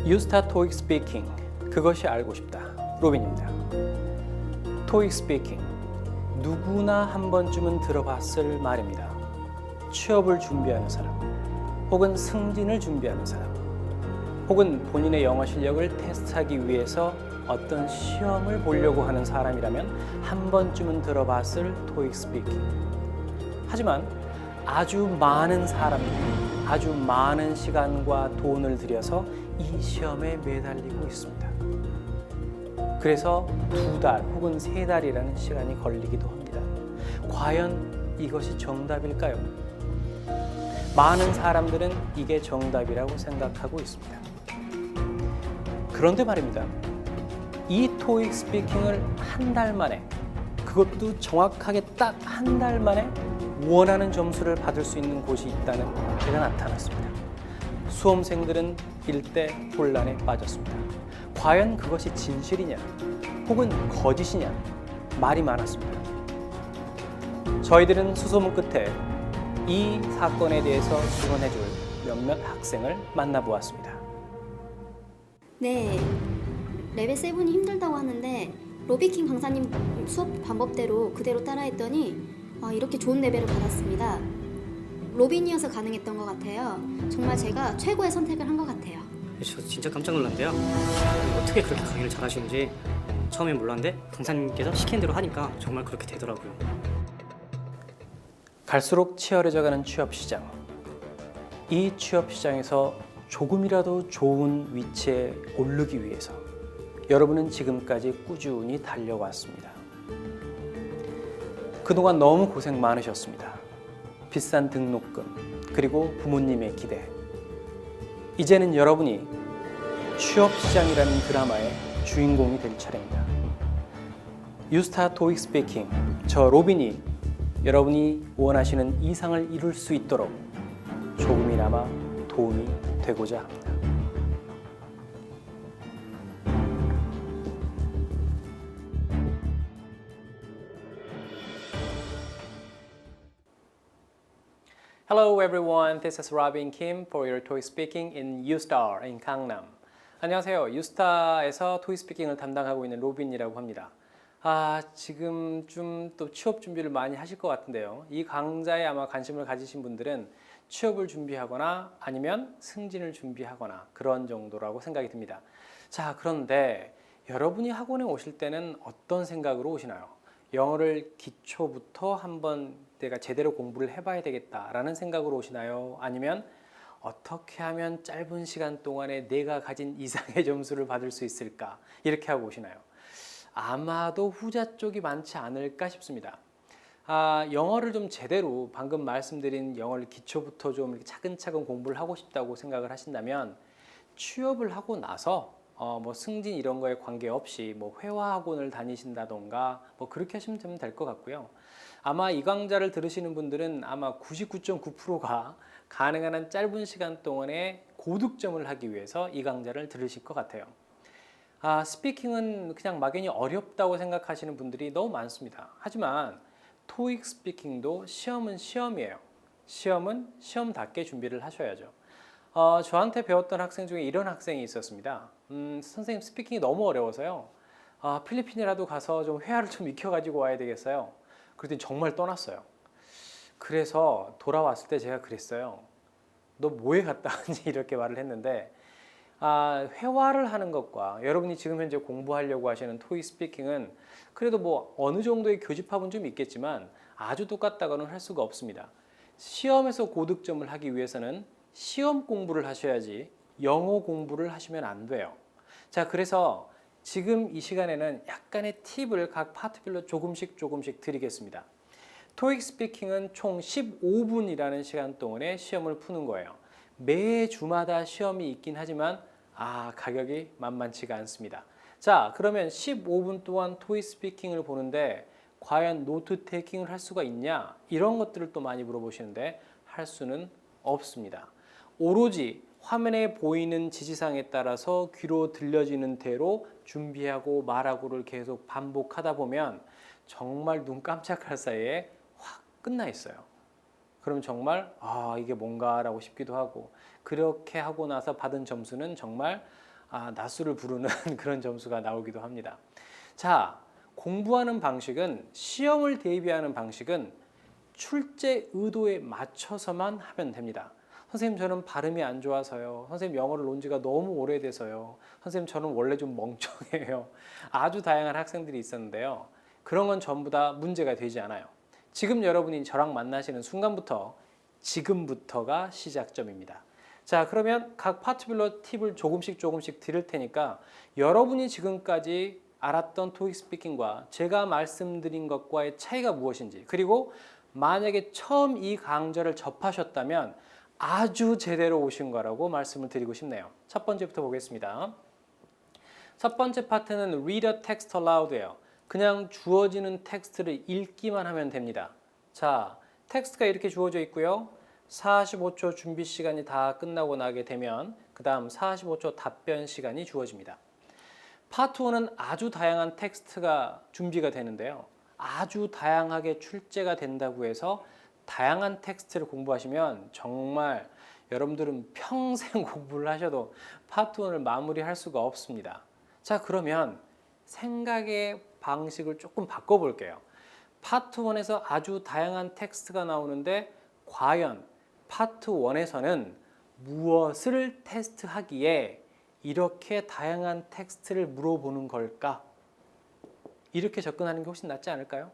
유스타 토익 스피킹, 그것이 알고 싶다. 로빈입니다. 토익 스피킹, 누구나 한 번쯤은 들어봤을 말입니다. 취업을 준비하는 사람, 혹은 승진을 준비하는 사람, 혹은 본인의 영어 실력을 테스트하기 위해서 어떤 시험을 보려고 하는 사람이라면 한 번쯤은 들어봤을 토익 스피킹. 하지만 아주 많은 사람들이 아주 많은 시간과 돈을 들여서 이 시험에 매달리고 있습니다. 그래서 2달 혹은 3달이라는 시간이 걸리기도 합니다. 과연 이것이 정답일까요? 많은 사람들은 이게 정답이라고 생각하고 있습니다. 그런데 말입니다. 이 토익 스피킹을 한 달 만에, 그것도 정확하게 딱 한 달 만에 원하는 점수를 받을 수 있는 곳이 있다는 때가 나타났습니다. 수험생들은 일대 혼란에 빠졌습니다. 과연 그것이 진실이냐 혹은 거짓이냐 말이 많았습니다. 저희들은 수소문 끝에 이 사건에 대해서 증언해줄 몇몇 학생을 만나보았습니다. 네, 레벨 7이 힘들다고 하는데 로비킹 강사님 수업 방법대로 그대로 따라했더니 이렇게 좋은 레벨을 받았습니다. 로빈이어서 가능했던 것 같아요. 정말 제가 최고의 선택을 한 것 같아요. 저 진짜 깜짝 놀랐는데요. 어떻게 그렇게 강의를 잘하시는지 처음엔 몰랐는데 강사님께서 시킨 대로 하니까 정말 그렇게 되더라고요. 갈수록 치열해져가는 취업시장. 이 취업시장에서 조금이라도 좋은 위치에 오르기 위해서 여러분은 지금까지 꾸준히 달려왔습니다. 그동안 너무 고생 많으셨습니다. 비싼 등록금, 그리고 부모님의 기대. 이제는 여러분이 취업시장이라는 드라마의 주인공이 될 차례입니다. 유스타 토익 스피킹, 저 로빈이 여러분이 원하시는 이상을 이룰 수 있도록 조금이나마 도움이 되고자 합니다. Hello everyone, this is Robin Kim for your TOEIC speaking in U-Star in Gangnam. 안녕하세요. 유스타에서 토익 스피킹을 담당하고 있는 로빈이라고 합니다. 지금 좀 또 취업 준비를 많이 하실 것 같은데요. 이 강좌에 아마 관심을 가지신 분들은 취업을 준비하거나 아니면 승진을 준비하거나 그런 정도라고 생각이 듭니다. 자, 그런데 여러분이 학원에 오실 때는 어떤 생각으로 오시나요? 영어를 기초부터 한번 내가 제대로 공부를 해봐야 되겠다라는 생각으로 오시나요? 아니면 어떻게 하면 짧은 시간 동안에 내가 가진 이상의 점수를 받을 수 있을까? 이렇게 하고 오시나요? 아마도 후자 쪽이 많지 않을까 싶습니다. 영어를 좀 제대로 방금 말씀드린 영어를 기초부터 좀 이렇게 차근차근 공부를 하고 싶다고 생각을 하신다면 취업을 하고 나서 뭐 승진 이런 거에 관계없이 뭐 회화학원을 다니신다던가 뭐 그렇게 하시면 될 것 같고요. 아마 이 강좌를 들으시는 분들은 아마 99.9%가 가능한 한 짧은 시간 동안에 고득점을 하기 위해서 이 강좌를 들으실 것 같아요. 스피킹은 그냥 막연히 어렵다고 생각하시는 분들이 너무 많습니다. 하지만 토익 스피킹도 시험은 시험이에요. 시험은 시험답게 준비를 하셔야죠. 저한테 배웠던 학생 중에 이런 학생이 있었습니다. 선생님 스피킹이 너무 어려워서요. 필리핀이라도 가서 좀 회화를 좀 익혀가지고 와야 되겠어요. 그랬더니 정말 떠났어요. 그래서 돌아왔을 때 제가 그랬어요. 너 뭐에 갔다 왔니? 이렇게 말을 했는데 회화를 하는 것과 여러분이 지금 현재 공부하려고 하시는 토익 스피킹은 그래도 뭐 어느 정도의 교집합은 좀 있겠지만 아주 똑같다고는 할 수가 없습니다. 시험에서 고득점을 하기 위해서는 시험 공부를 하셔야지 영어 공부를 하시면 안 돼요. 자, 그래서 지금 이 시간에는 약간의 팁을 각 파트별로 조금씩 드리겠습니다. 토익 스피킹은 총 15분이라는 시간 동안에 시험을 푸는 거예요. 매 주마다 시험이 있긴 하지만 가격이 만만치가 않습니다. 자, 그러면 15분 동안 토익 스피킹을 보는데 과연 노트 테이킹을 할 수가 있냐? 이런 것들을 또 많이 물어보시는데 할 수는 없습니다. 오로지 화면에 보이는 지시사항에 따라서 귀로 들려지는 대로 준비하고 말하고를 계속 반복하다 보면 정말 눈 깜짝할 사이에 확 끝나 있어요. 그럼 정말 이게 뭔가라고 싶기도 하고, 그렇게 하고 나서 받은 점수는 정말 낯수를 부르는 그런 점수가 나오기도 합니다. 자, 공부하는 방식은 시험을 대비하는 방식은 출제 의도에 맞춰서만 하면 됩니다. 선생님 저는 발음이 안 좋아서요. 선생님 영어를 논 지가 너무 오래돼서요. 선생님 저는 원래 좀 멍청해요. 아주 다양한 학생들이 있었는데요. 그런 건 전부 다 문제가 되지 않아요. 지금 여러분이 저랑 만나시는 순간부터 지금부터가 시작점입니다. 자, 그러면 각 파트별로 팁을 조금씩 드릴 테니까 여러분이 지금까지 알았던 토익 스피킹과 제가 말씀드린 것과의 차이가 무엇인지, 그리고 만약에 처음 이 강좌를 접하셨다면 아주 제대로 오신 거라고 말씀을 드리고 싶네요. 첫 번째부터 보겠습니다. 첫 번째 파트는 Read a text aloud예요. 그냥 주어지는 텍스트를 읽기만 하면 됩니다. 자, 텍스트가 이렇게 주어져 있고요. 45초 준비 시간이 다 끝나고 나게 되면 그 다음 45초 답변 시간이 주어집니다. 파트 1은 아주 다양한 텍스트가 준비가 되는데요. 아주 다양하게 출제가 된다고 해서 다양한 텍스트를 공부하시면 정말 여러분들은 평생 공부를 하셔도 파트 1을 마무리할 수가 없습니다. 자, 그러면 생각의 방식을 조금 바꿔볼게요. 파트 1에서 아주 다양한 텍스트가 나오는데 과연 파트 1에서는 무엇을 테스트하기에 이렇게 다양한 텍스트를 물어보는 걸까? 이렇게 접근하는 게 훨씬 낫지 않을까요?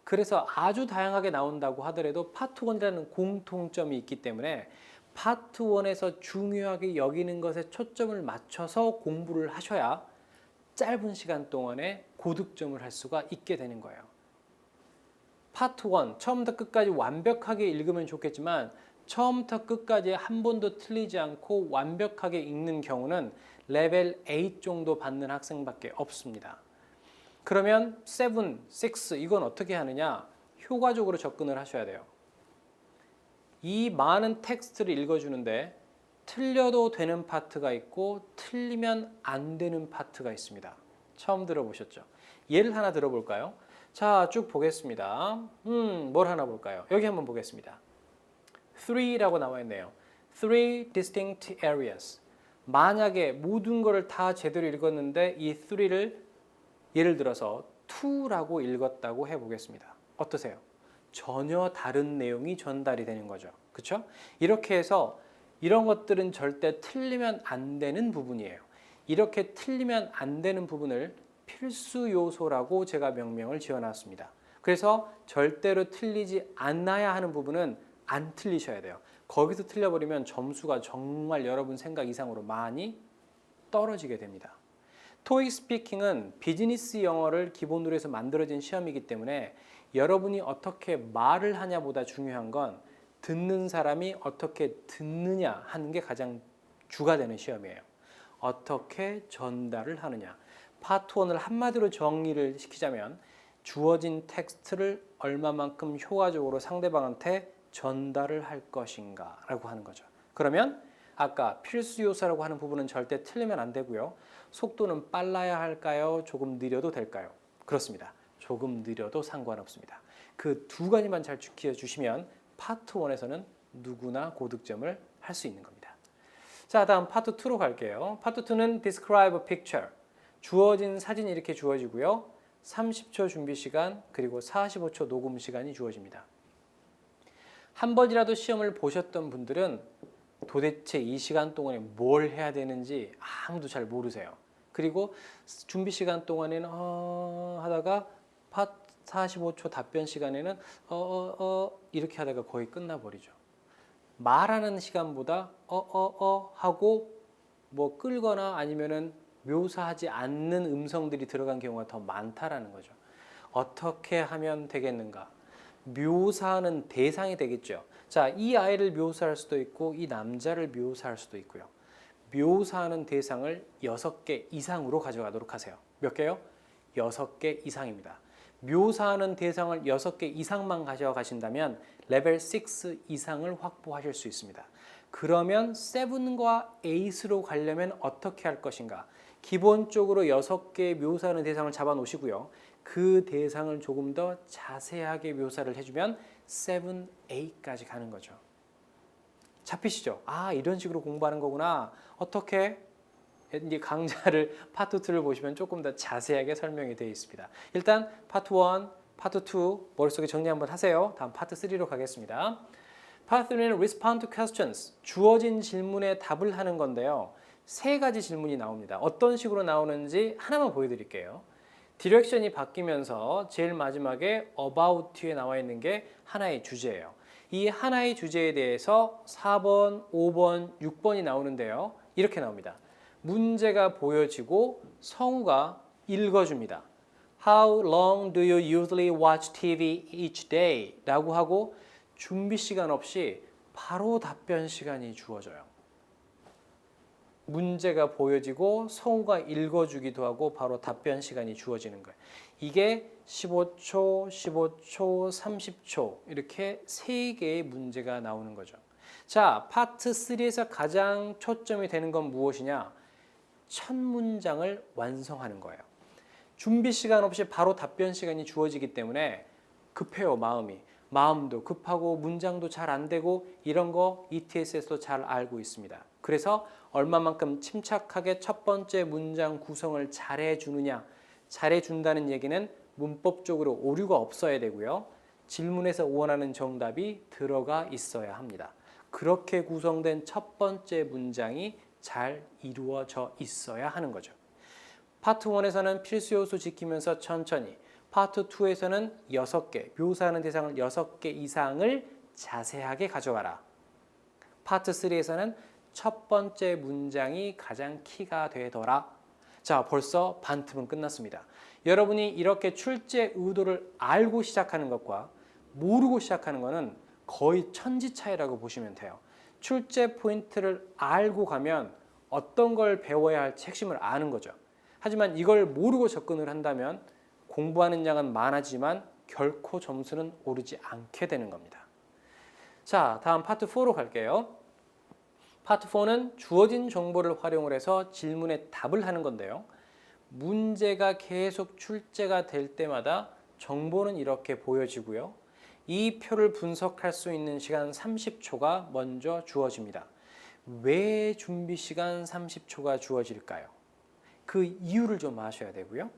그래서 아주 다양하게 나온다고 하더라도 파트 1이라는 공통점이 있기 때문에 파트 1에서 중요하게 여기는 것에 초점을 맞춰서 공부를 하셔야 짧은 시간 동안에 고득점을 할 수가 있게 되는 거예요. 파트 1, 처음부터 끝까지 완벽하게 읽으면 좋겠지만 처음부터 끝까지 한 번도 틀리지 않고 완벽하게 읽는 경우는 레벨 8 정도 받는 학생밖에 없습니다. 그러면 7, 6 이건 어떻게 하느냐? 효과적으로 접근을 하셔야 돼요. 이 많은 텍스트를 읽어주는데 틀려도 되는 파트가 있고 틀리면 안 되는 파트가 있습니다. 처음 들어보셨죠? 예를 하나 들어볼까요? 자, 쭉 보겠습니다. 뭘 하나 볼까요? 여기 한번 보겠습니다. 3라고 나와 있네요. 3 distinct areas. 만약에 모든 거를 다 제대로 읽었는데 이 3를 예를 들어서 2라고 읽었다고 해보겠습니다. 어떠세요? 전혀 다른 내용이 전달이 되는 거죠. 그렇죠? 이렇게 해서 이런 것들은 절대 틀리면 안 되는 부분이에요. 이렇게 틀리면 안 되는 부분을 필수 요소라고 제가 명명을 지어놨습니다. 그래서 절대로 틀리지 않아야 하는 부분은 안 틀리셔야 돼요. 거기서 틀려버리면 점수가 정말 여러분 생각 이상으로 많이 떨어지게 됩니다. 토익 스피킹은 비즈니스 영어를 기본으로 해서 만들어진 시험이기 때문에 여러분이 어떻게 말을 하냐보다 중요한 건 듣는 사람이 어떻게 듣느냐 하는 게 가장 주가 되는 시험이에요. 어떻게 전달을 하느냐. 파트 1을 한마디로 정리를 시키자면 주어진 텍스트를 얼마만큼 효과적으로 상대방한테 전달을 할 것인가 라고 하는 거죠. 그러면 아까 필수 요소라고 하는 부분은 절대 틀리면 안 되고요. 속도는 빨라야 할까요? 조금 느려도 될까요? 그렇습니다. 조금 느려도 상관없습니다. 그 두 가지만 잘 지켜주시면 파트 1에서는 누구나 고득점을 할 수 있는 겁니다. 자, 다음 파트 2로 갈게요. 파트 2는 describe a picture. 주어진 사진이 이렇게 주어지고요. 30초 준비 시간 그리고 45초 녹음 시간이 주어집니다. 한 번이라도 시험을 보셨던 분들은 도대체 이 시간 동안에 뭘 해야 되는지 아무도 잘 모르세요. 그리고 준비 시간 동안에는 하다가 45초 답변 시간에는 이렇게 하다가 거의 끝나버리죠. 말하는 시간보다 하고 뭐 끌거나 아니면은 묘사하지 않는 음성들이 들어간 경우가 더 많다라는 거죠. 어떻게 하면 되겠는가? 묘사하는 대상이 되겠죠. 자, 이 아이를 묘사할 수도 있고 이 남자를 묘사할 수도 있고요. 묘사하는 대상을 6개 이상으로 가져가도록 하세요. 몇 개요? 6개 이상입니다. 묘사하는 대상을 6개 이상만 가져가신다면 레벨 6 이상을 확보하실 수 있습니다. 그러면 7과 8으로 가려면 어떻게 할 것인가? 기본적으로 6개의 묘사하는 대상을 잡아 놓으시고요. 그 대상을 조금 더 자세하게 묘사를 해주면 7, 8까지 가는 거죠. 잡히시죠? 아, 이런 식으로 공부하는 거구나. 어떻게? 이 강좌를 파트 2를 보시면 조금 더 자세하게 설명이 되어 있습니다. 일단 파트 1, 파트 2 머릿속에 정리 한번 하세요. 다음 파트 3로 가겠습니다. 파트 3는 respond to questions, 주어진 질문에 답을 하는 건데요. 세 가지 질문이 나옵니다. 어떤 식으로 나오는지 하나만 보여드릴게요. 디렉션이 바뀌면서 제일 마지막에 about 뒤에 나와 있는 게 하나의 주제예요. 이 하나의 주제에 대해서 4번, 5번, 6번이 나오는데요. 이렇게 나옵니다. 문제가 보여지고 성우가 읽어줍니다. How long do you usually watch TV each day? 라고 하고 준비 시간 없이 바로 답변 시간이 주어져요. 문제가 보여지고 성우가 읽어주기도 하고 바로 답변 시간이 주어지는 거예요. 이게 15초, 15초, 30초 이렇게 3개의 문제가 나오는 거죠. 자, 파트 3에서 가장 초점이 되는 건 무엇이냐? 첫 문장을 완성하는 거예요. 준비 시간 없이 바로 답변 시간이 주어지기 때문에 급해요, 마음이. 마음도 급하고 문장도 잘 안 되고 이런 거 ETS에서도 잘 알고 있습니다. 그래서 얼마만큼 침착하게 첫 번째 문장 구성을 잘해주느냐, 잘해준다는 얘기는 문법적으로 오류가 없어야 되고요. 질문에서 원하는 정답이 들어가 있어야 합니다. 그렇게 구성된 첫 번째 문장이 잘 이루어져 있어야 하는 거죠. 파트 1에서는 필수 요소 지키면서 천천히, 파트 2에서는 6개, 묘사하는 대상을 6개 이상을 자세하게 가져와라. 파트 3에서는 첫 번째 문장이 가장 키가 되더라. 자, 벌써 반틈은 끝났습니다. 여러분이 이렇게 출제 의도를 알고 시작하는 것과 모르고 시작하는 것은 거의 천지 차이라고 보시면 돼요. 출제 포인트를 알고 가면 어떤 걸 배워야 할지 핵심을 아는 거죠. 하지만 이걸 모르고 접근을 한다면 공부하는 양은 많아지만 결코 점수는 오르지 않게 되는 겁니다. 자, 다음 파트 4로 갈게요. 파트 4는 주어진 정보를 활용을 해서 질문에 답을 하는 건데요. 문제가 계속 출제가 될 때마다 정보는 이렇게 보여지고요. 이 표를 분석할 수 있는 시간 30초가 먼저 주어집니다. 왜 준비 시간 30초가 주어질까요? 그 이유를 좀 아셔야 되고요.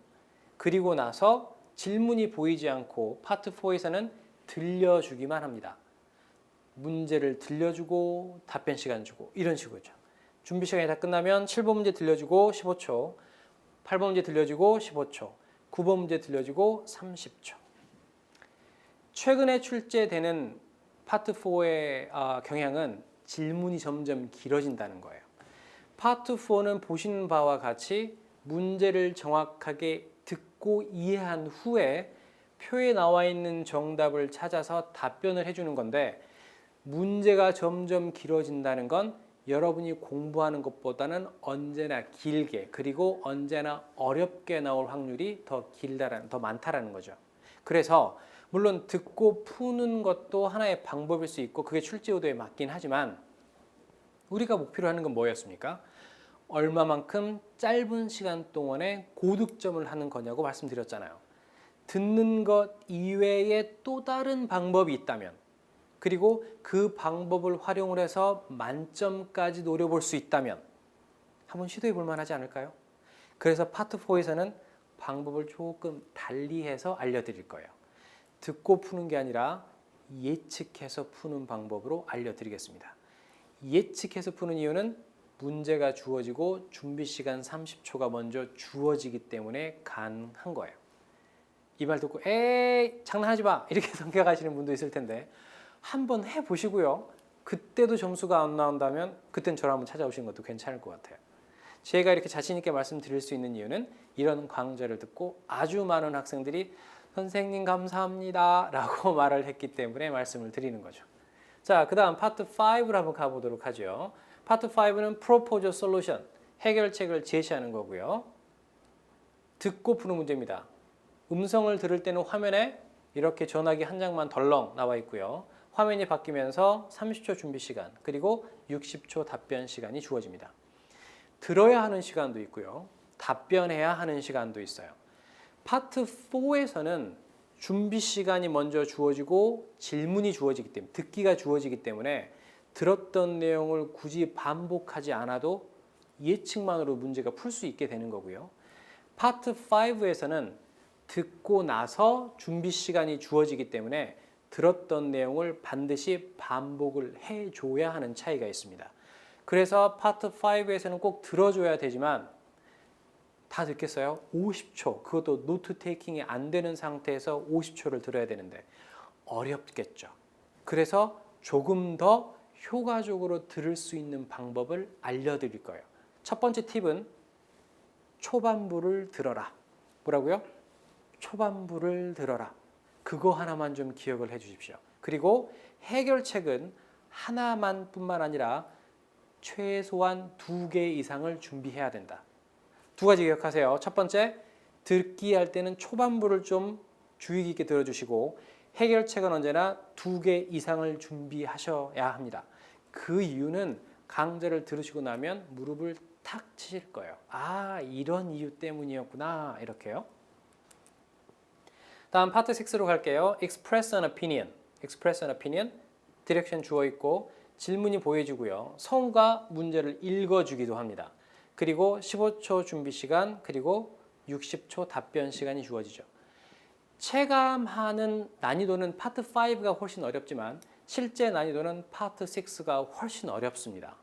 그리고 나서 질문이 보이지 않고 파트 4에서는 들려주기만 합니다. 문제를 들려주고 답변 시간 주고 이런 식으로죠. 준비 시간이 다 끝나면 7번 문제 들려주고 15초, 8번 문제 들려주고 15초, 9번 문제 들려주고 30초. 최근에 출제되는 파트 4의 경향은 질문이 점점 길어진다는 거예요. 파트 4는 보시는 바와 같이 문제를 정확하게 듣고 이해한 후에 표에 나와 있는 정답을 찾아서 답변을 해주는 건데, 문제가 점점 길어진다는 건 여러분이 공부하는 것보다는 언제나 길게, 그리고 언제나 어렵게 나올 확률이 더 많다라는 거죠. 그래서 물론 듣고 푸는 것도 하나의 방법일 수 있고 그게 출제 의도에 맞긴 하지만 우리가 목표로 하는 건 뭐였습니까? 얼마만큼 짧은 시간 동안에 고득점을 하는 거냐고 말씀드렸잖아요. 듣는 것 이외에 또 다른 방법이 있다면, 그리고 그 방법을 활용을 해서 만점까지 노려볼 수 있다면 한번 시도해 볼 만하지 않을까요? 그래서 파트 4에서는 방법을 조금 달리해서 알려드릴 거예요. 듣고 푸는 게 아니라 예측해서 푸는 방법으로 알려드리겠습니다. 예측해서 푸는 이유는 문제가 주어지고 준비 시간 30초가 먼저 주어지기 때문에 가능한 거예요. 이 말 듣고 에이 장난하지 마 이렇게 생각하시는 분도 있을 텐데 한번 해보시고요. 그때도 점수가 안 나온다면 그땐 저를 한번 찾아오시는 것도 괜찮을 것 같아요. 제가 이렇게 자신 있게 말씀드릴 수 있는 이유는 이런 강좌를 듣고 아주 많은 학생들이 선생님 감사합니다 라고 말을 했기 때문에 말씀을 드리는 거죠. 자, 그 다음 파트 5로 한번 가보도록 하죠. 파트 5는 Propose a Solution, 해결책을 제시하는 거고요. 듣고 푸는 문제입니다. 음성을 들을 때는 화면에 이렇게 전화기 한 장만 덜렁 나와 있고요. 화면이 바뀌면서 30초 준비 시간, 그리고 60초 답변 시간이 주어집니다. 들어야 하는 시간도 있고요. 답변해야 하는 시간도 있어요. 파트 4에서는 준비 시간이 먼저 주어지고 질문이 주어지기 때문에, 듣기가 주어지기 때문에 들었던 내용을 굳이 반복하지 않아도 예측만으로 문제가 풀 수 있게 되는 거고요. 파트 5에서는 듣고 나서 준비 시간이 주어지기 때문에 들었던 내용을 반드시 반복을 해줘야 하는 차이가 있습니다. 그래서 파트 5에서는 꼭 들어줘야 되지만 다 듣겠어요? 50초, 그것도 노트 테이킹이 안 되는 상태에서 50초를 들어야 되는데 어렵겠죠. 그래서 조금 더 효과적으로 들을 수 있는 방법을 알려드릴 거예요. 첫 번째 팁은 초반부를 들어라. 뭐라고요? 초반부를 들어라. 그거 하나만 좀 기억을 해 주십시오. 그리고 해결책은 하나만 뿐만 아니라 최소한 2개 이상을 준비해야 된다. 2가지 기억하세요. 첫 번째, 듣기 할 때는 초반부를 좀 주의 깊게 들어주시고 해결책은 언제나 2개 이상을 준비하셔야 합니다. 그 이유는 강좌를 들으시고 나면 무릎을 탁 치실 거예요. 아, 이런 이유 때문이었구나. 이렇게요. 다음 파트 6로 갈게요. Express an opinion. Express an opinion. 디렉션 주어 있고 질문이 보여지고요. 성우가 문제를 읽어주기도 합니다. 그리고 15초 준비 시간, 그리고 60초 답변 시간이 주어지죠. 체감하는 난이도는 파트 5가 훨씬 어렵지만 실제 난이도는 파트 6가 훨씬 어렵습니다.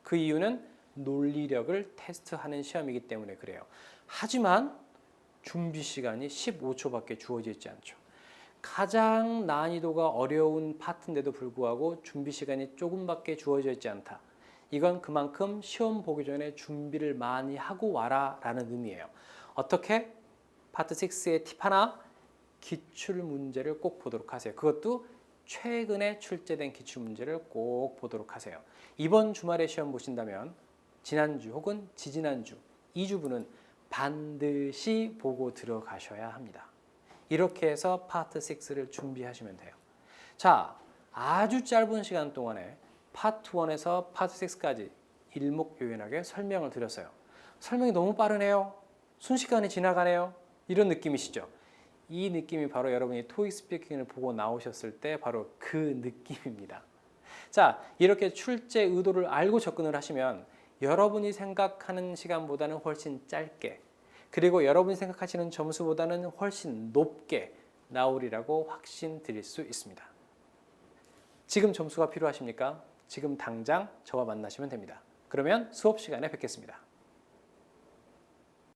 그 이유는 논리력을 테스트하는 시험이기 때문에 그래요. 하지만 준비 시간이 15초밖에 주어져 있지 않죠. 가장 난이도가 어려운 파트인데도 불구하고 준비 시간이 조금밖에 주어져 있지 않다. 이건 그만큼 시험 보기 전에 준비를 많이 하고 와라 라는 의미예요. 어떻게? 파트 6의 팁 하나, 기출 문제를 꼭 보도록 하세요. 그것도 최근에 출제된 기출 문제를 꼭 보도록 하세요. 이번 주말에 시험 보신다면 지난주 혹은 지지난주 2주분은 반드시 보고 들어가셔야 합니다. 이렇게 해서 파트 6를 준비하시면 돼요. 자, 아주 짧은 시간 동안에 파트 1에서 파트 6까지 일목요연하게 설명을 드렸어요. 설명이 너무 빠르네요. 순식간에 지나가네요. 이런 느낌이시죠? 이 느낌이 바로 여러분이 토익 스피킹을 보고 나오셨을 때 바로 그 느낌입니다. 자, 이렇게 출제 의도를 알고 접근을 하시면 여러분이 생각하는 시간보다는 훨씬 짧게, 그리고 여러분이 생각하시는 점수보다는 훨씬 높게 나오리라고 확신드릴 수 있습니다. 지금 점수가 필요하십니까? 지금 당장 저와 만나시면 됩니다. 그러면 수업 시간에 뵙겠습니다.